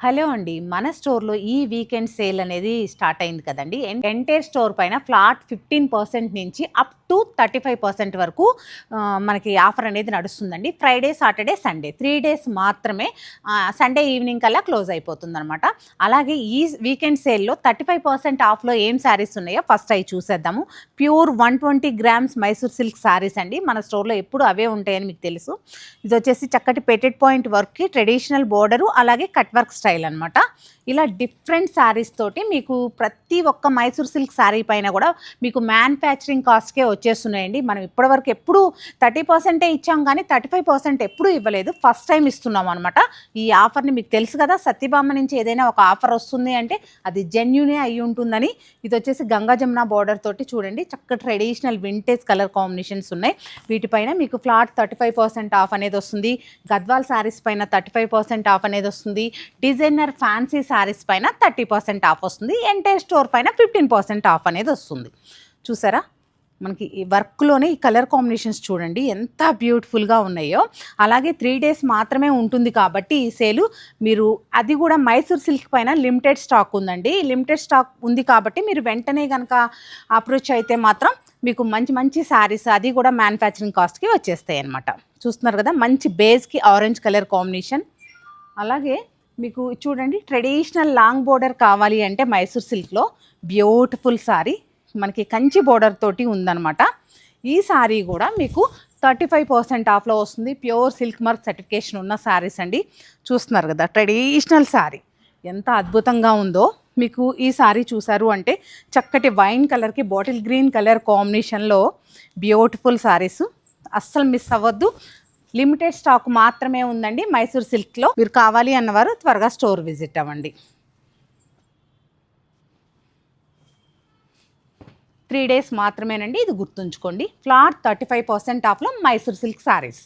Hello అండి. మన స్టోర్‌లో ఈ వీకెండ్ సేల్ అనేది స్టార్ట్ అయింది కదండీ. ఎంటైర్ స్టోర్ పైన ఫ్లాట్ 15% నుంచి అప్ టు 35% వరకు మనకి ఆఫర్ అనేది నడుస్తుందండి. ఫ్రైడే, సాటర్డే, సండే 3 డేస్ మాత్రమే. సండే ఈవినింగ్ కల్లా క్లోజ్ అయిపోతుందనమాట. అలాగే ఈ వీకెండ్ సేల్‌లో 35% ఆఫ్‌లో ఏం శారీస్ ఉన్నాయో ఫస్ట్ అవి చూసేద్దాము. Pure 120 grams Mysore silk saris అండి. మన స్టోర్‌లో ఎప్పుడు అవే ఉంటాయని మీకు తెలుసు. ఇది వచ్చేసి చక్కటి పెటెడ్ పాయింట్ వర్క్‌కి ట్రెడిషనల్ బోర్డరు అలాగే కట్ వర్క్ స్టైల్ అనమాట. ఇలా డిఫరెంట్ శారీస్ తోటి మీకు ప్రతి ఒక్క మైసూర్ సిల్క్ శారీ పైన కూడా మీకు మ్యానుఫ్యాక్చరింగ్ కాస్ట్కే వచ్చేస్తున్నాయండి. మనం ఇప్పటివరకు ఎప్పుడు 30% ఇచ్చాం కానీ 35% ఎప్పుడూ ఇవ్వలేదు. ఫస్ట్ టైం ఇస్తున్నాం అనమాట. ఈ ఆఫర్ని మీకు తెలుసు కదా, సత్యభామ నుంచి ఏదైనా ఒక ఆఫర్ వస్తుంది అంటే అది జెన్యూనే అయి ఉంటుందని. ఇది వచ్చేసి గంగా జమున బోర్డర్ తోటి చూడండి, చక్కటి ట్రెడిషనల్ వింటేజ్ కలర్ కాంబినేషన్స్ ఉన్నాయి. వీటిపైన మీకు ఫ్లాట్ 35% ఆఫ్ అనేది వస్తుంది. గద్వాల్ శారీస్ పైన 35% ఆఫ్ అనేది వస్తుంది. డిజైనర్ ఫ్యాన్సీ శారీస్ పైన 30% ఆఫ్ వస్తుంది. ఎంటైర్ స్టోర్ పైన 15% ఆఫ్ అనేది వస్తుంది. చూసారా, మనకి ఈ వర్క్లోనే ఈ కలర్ కాంబినేషన్స్ చూడండి ఎంత బ్యూటిఫుల్గా ఉన్నాయో. అలాగే 3 డేస్ మాత్రమే ఉంటుంది కాబట్టి ఈ సేలు మీరు, అది కూడా మైసూర్ సిల్క్ పైన లిమిటెడ్ స్టాక్ ఉందండి. లిమిటెడ్ స్టాక్ ఉంది కాబట్టి మీరు వెంటనే కనుక అప్రోచ్ అయితే మాత్రం మీకు మంచి మంచి శారీస్ అది కూడా మ్యానుఫ్యాక్చరింగ్ కాస్ట్కి వచ్చేస్తాయి అన్నమాట. చూస్తున్నారు కదా, మంచి బేస్కి ఆరెంజ్ కలర్ కాంబినేషన్. అలాగే మీకు చూడండి, ట్రెడిషనల్ లాంగ్ బోర్డర్ కావాలి అంటే మైసూర్ సిల్క్లో బ్యూటిఫుల్ శారీ మనకి కంచి బోర్డర్ తోటి ఉందన్నమాట. ఈ శారీ కూడా మీకు 35% ఆఫ్లో వస్తుంది. ప్యూర్ సిల్క్ మార్క్ సర్టిఫికేషన్ ఉన్న శారీస్ అండి. చూస్తున్నారు కదా, ట్రెడిషనల్ శారీ ఎంత అద్భుతంగా ఉందో. మీకు ఈ శారీ చూసారు అంటే చక్కటి వైన్ కలర్కి బాటిల్ గ్రీన్ కలర్ కాంబినేషన్లో బ్యూటిఫుల్ శారీస్. అస్సలు మిస్ అవ్వద్దు. లిమిటెడ్ స్టాక్ మాత్రమే ఉందండి మైసూర్ సిల్క్లో. మీరు కావాలి అన్నవారు త్వరగా స్టోర్ విజిట్ అవ్వండి. 3 డేస్ మాత్రమేనండి, ఇది గుర్తుంచుకోండి. ఫ్లాట్ 35% ఆఫ్లో మైసూర్ సిల్క్ శారీస్.